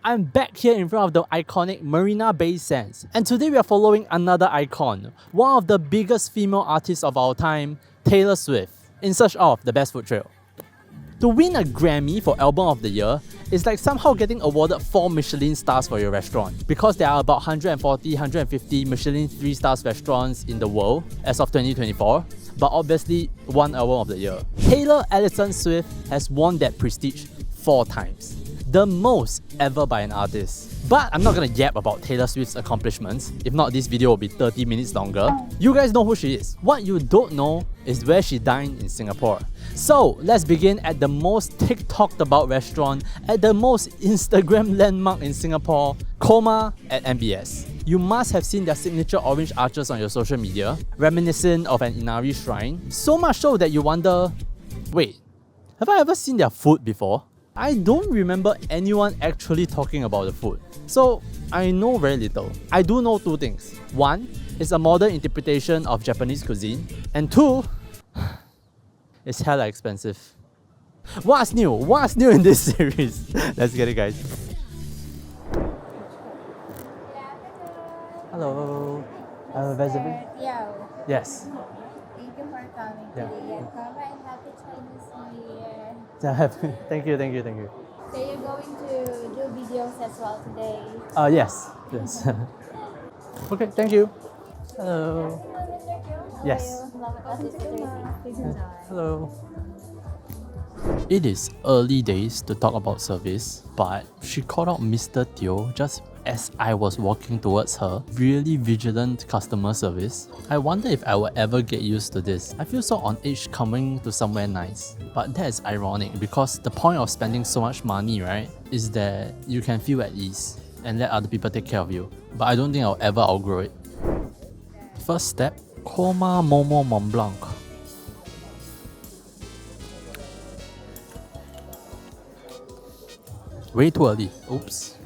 I'm back here in front of the iconic Marina Bay Sands, and today we are following another icon, one of the biggest female artists of our time, Taylor Swift, in search of the best food trail. To win a Grammy for Album of the Year is like somehow getting awarded 4 Michelin stars for your restaurant, because there are about 150 Michelin 3 stars restaurants in the world as of 2024, but obviously one Album of the Year. Taylor Allison Swift has won that prestige 4 times. The most ever by an artist. But I'm not gonna yap about Taylor Swift's accomplishments. If not, this video will be 30 minutes longer. You guys know who she is. What you don't know is where she dined in Singapore. So let's begin at the most TikToked about restaurant, at the most Instagram landmark in Singapore, KOMA at MBS. You must have seen their signature orange arches on your social media, reminiscent of an Inari shrine. So much so that you wonder, wait, have I ever seen their food before? I don't remember anyone actually talking about the food. So I know very little. I do know 2 things. 1, it's a modern interpretation of Japanese cuisine. And 2, it's hella expensive. What's new? What's new in this series? Let's get it, guys. Hello. Reservation? Yeah. Yes. Thank you for coming Yeah. today. And come and happy Chinese New Year. Thank you. So you're going to do videos as well today? Yes. Okay, thank you. Hello. Yes. Hello. It is early days to talk about service, but she called out Mr. Teo just as I was walking towards her. Really vigilant customer service. I wonder if I will ever get used to this. I feel so on edge coming to somewhere nice. But that is ironic because the point of spending so much money, right, is that you can feel at ease and let other people take care of you. But I don't think I'll ever outgrow it. First step, KOMA Momo Mont Blanc. Way too early. Oops.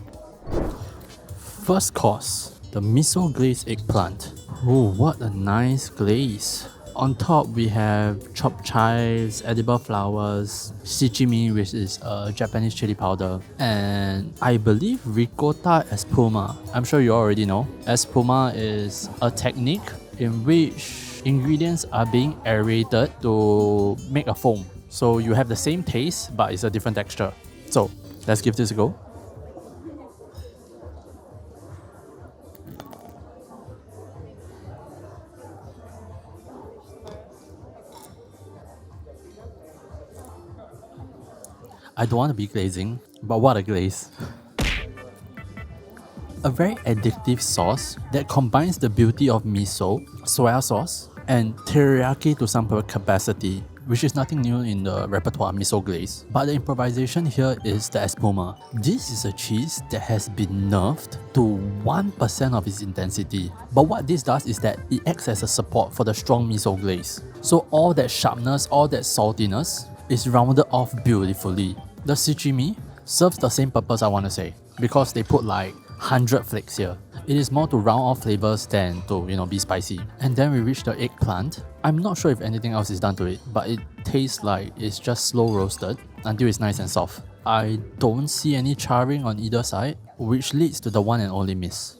First course, the miso glazed eggplant. Oh, what a nice glaze. On top we have chopped chives, edible flowers, shichimi, which is a Japanese chili powder, and I believe ricotta espuma. I'm sure you already know. Espuma is a technique in which ingredients are being aerated to make a foam. So you have the same taste, but it's a different texture. So let's give this a go. I don't want to be glazing, but what a glaze. A very addictive sauce that combines the beauty of miso, soya sauce, and teriyaki to some capacity, which is nothing new in the repertoire miso glaze. But the improvisation here is the espuma. This is a cheese that has been nerfed to 1% of its intensity. But what this does is that it acts as a support for the strong miso glaze. So all that sharpness, all that saltiness is rounded off beautifully. The shichimi serves the same purpose, I want to say, because they put like 100 flakes here. It is more to round off flavors than to, be spicy. And then we reach the eggplant. I'm not sure if anything else is done to it, but it tastes like it's just slow roasted until it's nice and soft. I don't see any charring on either side, which leads to the one and only miss.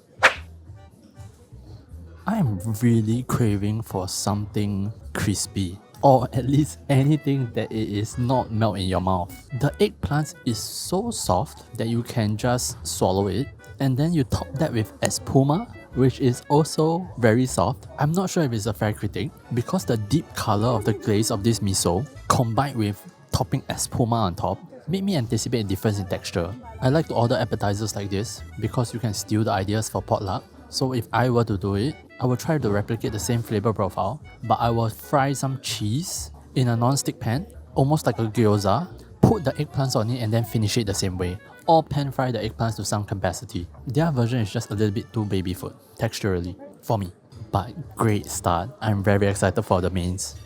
I'm really craving for something crispy, or at least anything that it is not melt in your mouth. The eggplant is so soft that you can just swallow it, and then you top that with espuma, which is also very soft. I'm not sure if it's a fair critique, because the deep color of the glaze of this miso, combined with topping espuma on top, made me anticipate a difference in texture. I like to order appetizers like this, because you can steal the ideas for potluck. So if I were to do it, I will try to replicate the same flavor profile, but I will fry some cheese in a non-stick pan, almost like a gyoza, put the eggplants on it and then finish it the same way, or pan fry the eggplants to some capacity. Their version is just a little bit too baby food, texturally, for me. But great start, I'm very excited for the mains.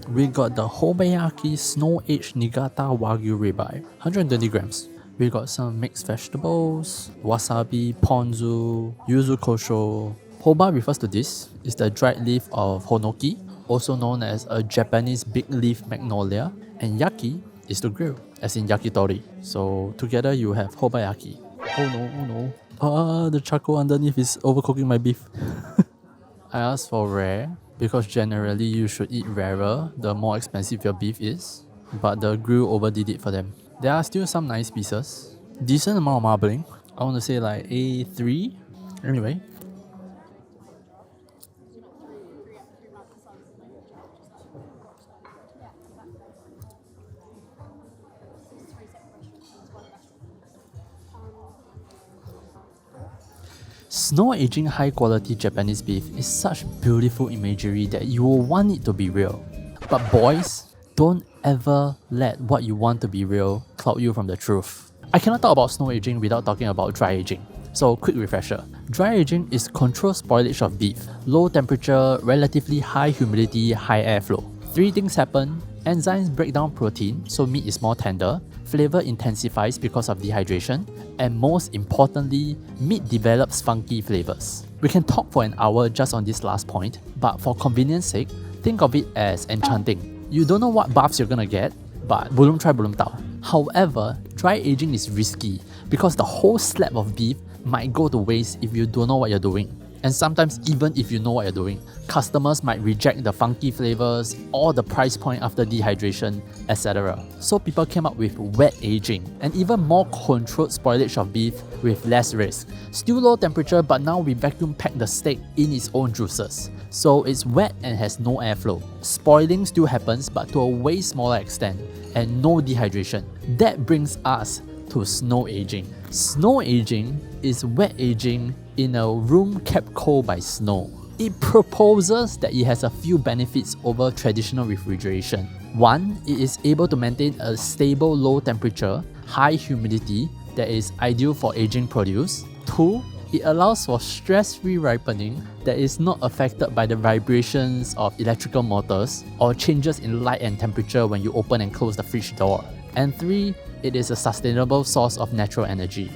We got the Hobayaki snow-aged Niigata Wagyu ribeye, 120 grams. We got some mixed vegetables, wasabi, ponzu, yuzu kosho. Hoba refers to this, is the dried leaf of honoki, also known as a Japanese big leaf magnolia, and yaki is to grill, as in yakitori. So together you have Hobayaki. Oh no, oh no. The charcoal underneath is overcooking my beef. I asked for rare because generally you should eat rarer the more expensive your beef is. But the grill overdid it for them. There are still some nice pieces. Decent amount of marbling. I want to say like A3. Anyway. Snow aging high quality Japanese beef is such beautiful imagery that you will want it to be real. But boys, don't ever let what you want to be real cloud you from the truth. I cannot talk about snow aging without talking about dry aging. So quick refresher. Dry aging is controlled spoilage of beef. Low temperature, relatively high humidity, high airflow. Three things happen. Enzymes break down protein, so meat is more tender. Flavor intensifies because of dehydration. And most importantly, meat develops funky flavors. We can talk for an hour just on this last point, but for convenience sake, think of it as enchanting. You don't know what buffs you're gonna get, but bulum try bulum tau. However, dry aging is risky because the whole slab of beef might go to waste if you don't know what you're doing. And sometimes even if you know what you're doing, customers might reject the funky flavors or the price point after dehydration, etc. So people came up with wet aging, and even more controlled spoilage of beef with less risk. Still low temperature, but now we vacuum pack the steak in its own juices. So it's wet and has no airflow. Spoiling still happens, but to a way smaller extent, and no dehydration. That brings us to snow aging. Snow aging is wet aging in a room kept cold by snow. It proposes that it has a few benefits over traditional refrigeration. One, it is able to maintain a stable low temperature, high humidity that is ideal for aging produce. Two, it allows for stress-free ripening that is not affected by the vibrations of electrical motors or changes in light and temperature when you open and close the fridge door. And three, it is a sustainable source of natural energy.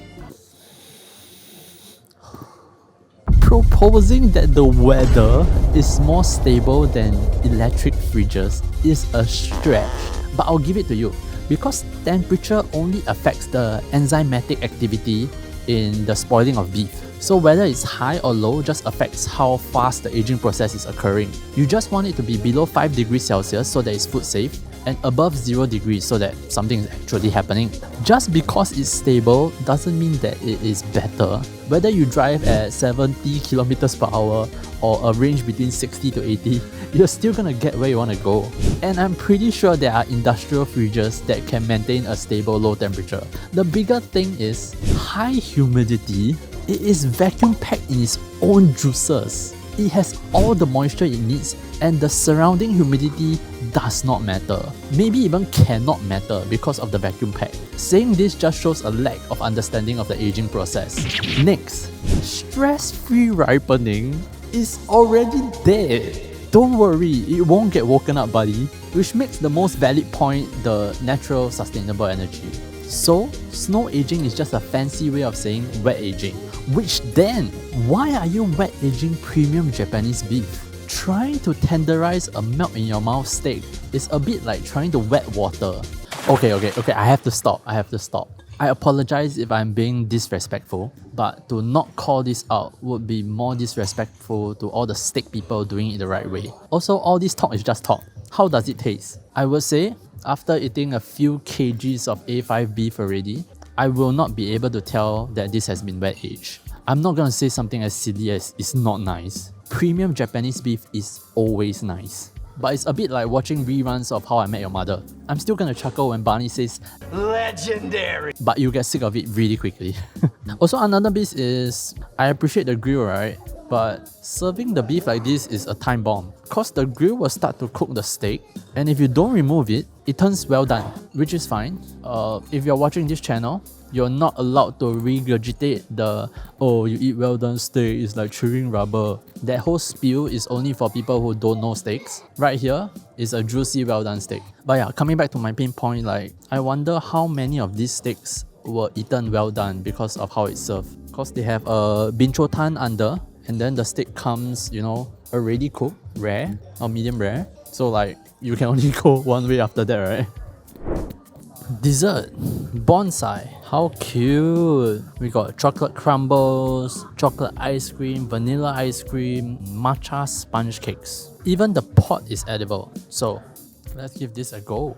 Proposing that the weather is more stable than electric fridges is a stretch, but I'll give it to you. Because temperature only affects the enzymatic activity in the spoiling of beef. So whether it's high or low just affects how fast the aging process is occurring. You just want it to be below 5 degrees Celsius so that it's food safe, and above 0 degrees so that something is actually happening. Just because it's stable doesn't mean that it is better. Whether you drive at 70 kilometers per hour or a range between 60 to 80, you're still gonna get where you wanna go. And I'm pretty sure there are industrial fridges that can maintain a stable low temperature. The bigger thing is high humidity. It is vacuum packed in its own juices. It has all the moisture it needs, and the surrounding humidity does not matter. Maybe even cannot matter because of the vacuum pack. Saying this just shows a lack of understanding of the aging process. Next, stress-free ripening is already there. Don't worry, it won't get woken up, buddy. Which makes the most valid point the natural sustainable energy. So, snow aging is just a fancy way of saying wet aging. Which then, why are you wet aging premium Japanese beef? Trying to tenderize a melt in your mouth steak is a bit like trying to wet water. Okay, I have to stop. I apologize if I'm being disrespectful, but to not call this out would be more disrespectful to all the steak people doing it the right way. Also, all this talk is just talk. How does it taste? I would say, after eating a few kgs of A5 beef already, I will not be able to tell that this has been wet aged. I'm not gonna say something as silly as it's not nice. Premium Japanese beef is always nice. But it's a bit like watching reruns of How I Met Your Mother. I'm still gonna chuckle when Barney says legendary, but you get sick of it really quickly. Also, another piece is, I appreciate the grill, right? But serving the beef like this is a time bomb. Cause the grill will start to cook the steak, and if you don't remove it, it turns well done, which is fine. If you're watching this channel, you're not allowed to regurgitate the "oh, you eat well done steak, it's like chewing rubber." That whole spiel is only for people who don't know steaks. Right here is a juicy well done steak. But yeah, coming back to my main point, like, I wonder how many of these steaks were eaten well done because of how it's served. Because they have a binchotan under, and then the steak comes, you know, already cooked, rare or medium rare. So like, you can only go one way after that, right? Dessert, Bonsai. How cute! We got chocolate crumbles, chocolate ice cream, vanilla ice cream, matcha sponge cakes. Even the pot is edible. So let's give this a go.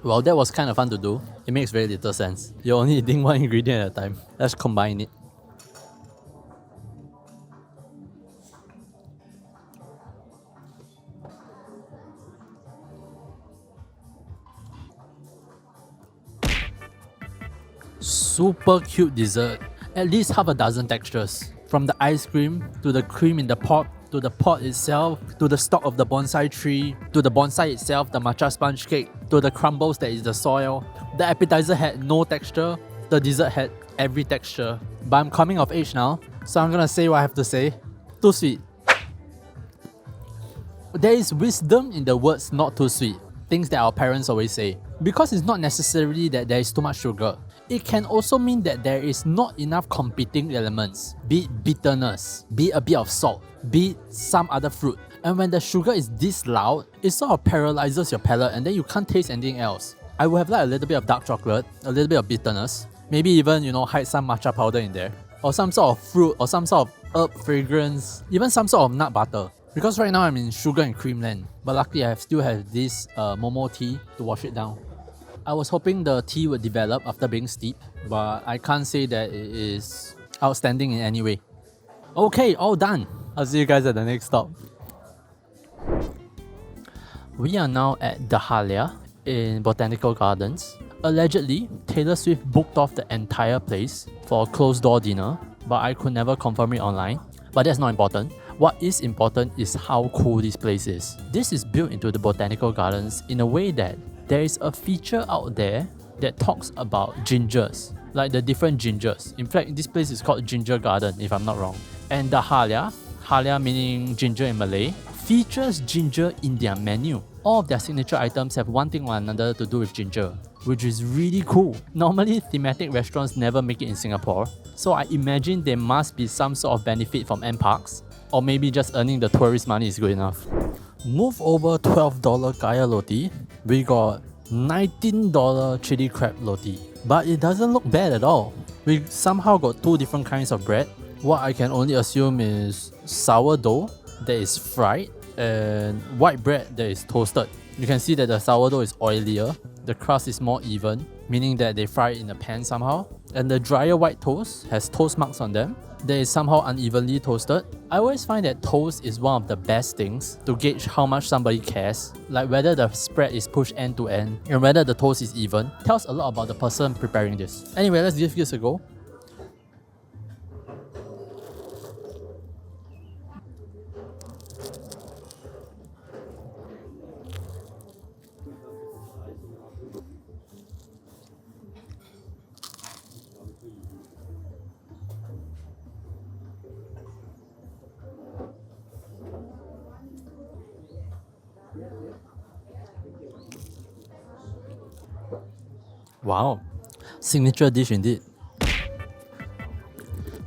Well, that was kind of fun to do. It makes very little sense. You're only eating one ingredient at a time. Let's combine it. Super cute dessert. At least half a dozen textures. From the ice cream, to the cream in the pot, to the pot itself, to the stalk of the bonsai tree, to the bonsai itself, the matcha sponge cake, to the crumbles that is the soil. The appetizer had no texture, the dessert had every texture. But I'm coming of age now, so I'm gonna say what I have to say. Too sweet. There is wisdom in the words not too sweet, things that our parents always say. Because it's not necessarily that there is too much sugar. It can also mean that there is not enough competing elements, be it bitterness, be it a bit of salt, be it some other fruit. And when the sugar is this loud, it sort of paralyzes your palate and then you can't taste anything else. I would have like a little bit of dark chocolate, a little bit of bitterness, maybe even, hide some matcha powder in there, or some sort of fruit, or some sort of herb fragrance, even some sort of nut butter. Because right now I'm in sugar and cream land, but luckily I still have this Momo tea to wash it down. I was hoping the tea would develop after being steeped, but I can't say that it is outstanding in any way. Okay, all done. I'll see you guys at the next stop. We are now at the Halia in Botanical Gardens. Allegedly, Taylor Swift booked off the entire place for a closed door dinner, but I could never confirm it online. But that's not important. What is important is how cool this place is. This is built into the Botanical Gardens in a way that there is a feature out there that talks about gingers, like the different gingers. In fact, this place is called Ginger Garden, if I'm not wrong. And the Halia meaning ginger in Malay, features ginger in their menu. All of their signature items have one thing or another to do with ginger, which is really cool. Normally, thematic restaurants never make it in Singapore, so I imagine there must be some sort of benefit from M Parks, or maybe just earning the tourist money is good enough. Move over $12 kaya roti, we got $19 chili crab roti. But it doesn't look bad at all. We somehow got two different kinds of bread. What I can only assume is sourdough that is fried and white bread that is toasted. You can see that the sourdough is oilier, the crust is more even, meaning that they fry it in a pan somehow. And the drier white toast has toast marks on them that is somehow unevenly toasted. I always find that toast is one of the best things to gauge how much somebody cares, like whether the spread is pushed end to end and whether the toast is even, tells a lot about the person preparing this. Anyway, let's give this a go. Wow, signature dish indeed.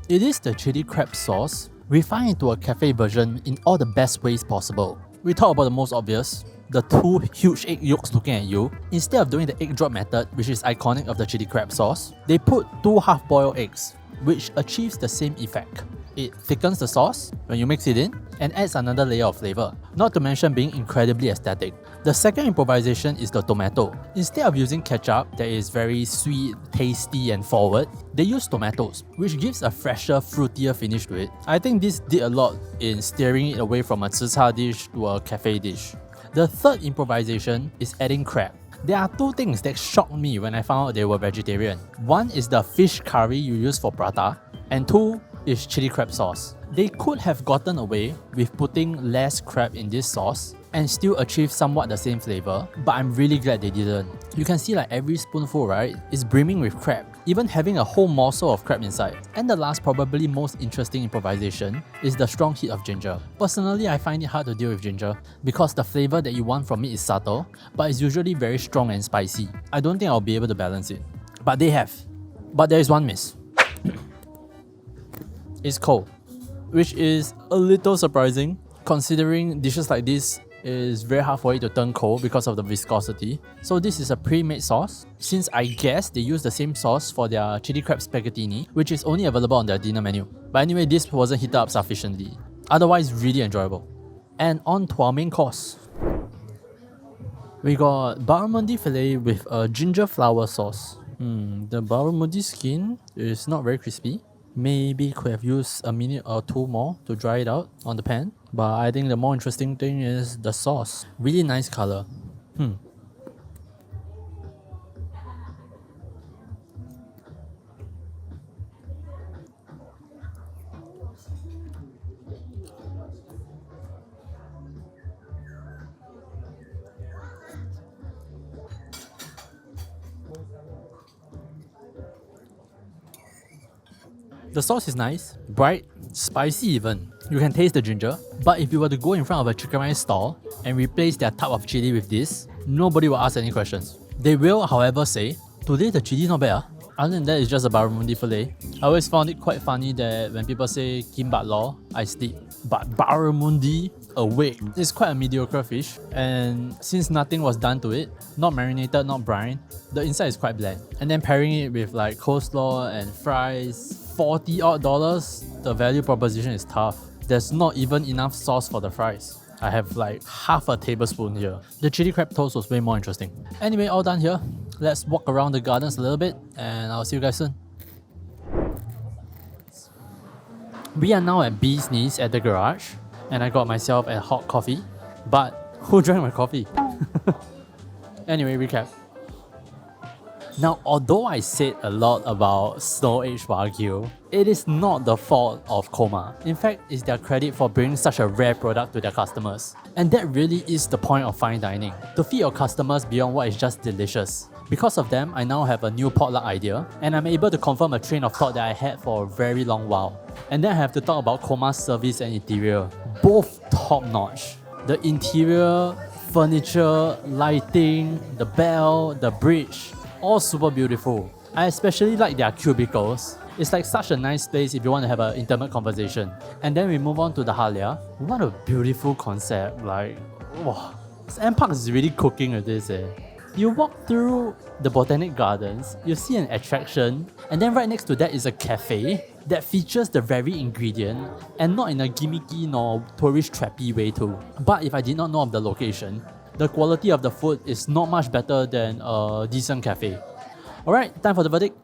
It is the chili crab sauce refined into a cafe version in all the best ways possible. We talk about the most obvious, the two huge egg yolks looking at you. Instead of doing the egg drop method, which is iconic of the chili crab sauce, they put two half-boiled eggs, which achieves the same effect. It thickens the sauce when you mix it in and adds another layer of flavor, not to mention being incredibly aesthetic. The second improvisation is the tomato. Instead of using ketchup that is very sweet, tasty and forward, they use tomatoes, which gives a fresher, fruitier finish to it. I think this did a lot in steering it away from a tze char dish to a cafe dish. The third improvisation is adding crab. There are two things that shocked me when I found out they were vegetarian. One is the fish curry you use for prata, and two is chili crab sauce. They could have gotten away with putting less crab in this sauce and still achieve somewhat the same flavor, but I'm really glad they didn't. You can see like every spoonful, right, is brimming with crab, even having a whole morsel of crab inside. And the last, probably most interesting improvisation is the strong heat of ginger. Personally, I find it hard to deal with ginger because the flavor that you want from it is subtle, but it's usually very strong and spicy. I don't think I'll be able to balance it. But they have. But there is one miss. is cold, which is a little surprising considering dishes like this is very hard for it to turn cold because of the viscosity. So this is a pre-made sauce, since I guess they use the same sauce for their chili crab spaghettini, which is only available on their dinner menu. But anyway, this wasn't heated up sufficiently. Otherwise, really enjoyable. And on to our main course. We got Barramundi Fillet with a ginger flower sauce. The barramundi skin is not very crispy. Maybe could have used a minute or two more to dry it out on the pan. But I think the more interesting thing is the sauce. Really nice color. The sauce is nice, bright, spicy even. You can taste the ginger. But if you were to go in front of a chicken rice stall and replace their tub of chili with this, nobody will ask any questions. They will, however, say, "Today the chili not bad ah." Other than that, it's just a barramundi fillet. I always found it quite funny that when people say kimbap law, I sleep. But barramundi, awake. It's quite a mediocre fish, and since nothing was done to it, not marinated, not brine, the inside is quite bland. And then pairing it with like coleslaw and fries, $40 odd, the value proposition is tough. There's not even enough sauce for the fries. I have like half a tablespoon here. The chili crab toast was way more interesting. Anyway, all done here. Let's walk around the gardens a little bit and I'll see you guys soon. We are now at Bee's Knees at the garage and I got myself a hot coffee. But who drank my coffee? Anyway, recap. Now, although I said a lot about snow-aged Wagyu, it is not the fault of KOMA. In fact, it's their credit for bringing such a rare product to their customers. And that really is the point of fine dining, to feed your customers beyond what is just delicious. Because of them, I now have a new potluck idea, and I'm able to confirm a train of thought that I had for a very long while. And then I have to talk about KOMA's service and interior, both top-notch. The interior, furniture, lighting, the bell, the bridge, all super beautiful. I especially like their cubicles. It's like such a nice place if you want to have an intimate conversation. And then we move on to the Halia. What a beautiful concept. Like, wow. Emporium is really cooking with this. You walk through the Botanic Gardens, you see an attraction, and then right next to that is a cafe that features the very ingredient, and not in a gimmicky nor tourist trappy way too. But if I did not know of the location, the quality of the food is not much better than a decent cafe. Alright, time for the verdict.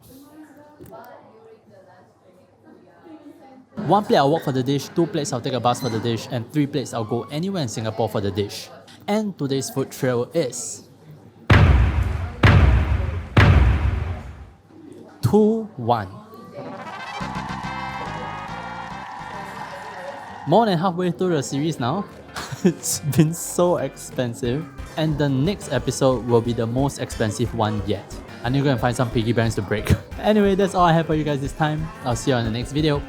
1 plate I'll walk for the dish, 2 plates I'll take a bus for the dish, and 3 plates I'll go anywhere in Singapore for the dish. And today's food trail is 2-1. More than halfway through the series now. It's been so expensive. And the next episode will be the most expensive one yet. I need to go and find some piggy banks to break. Anyway, that's all I have for you guys this time. I'll see you on the next video.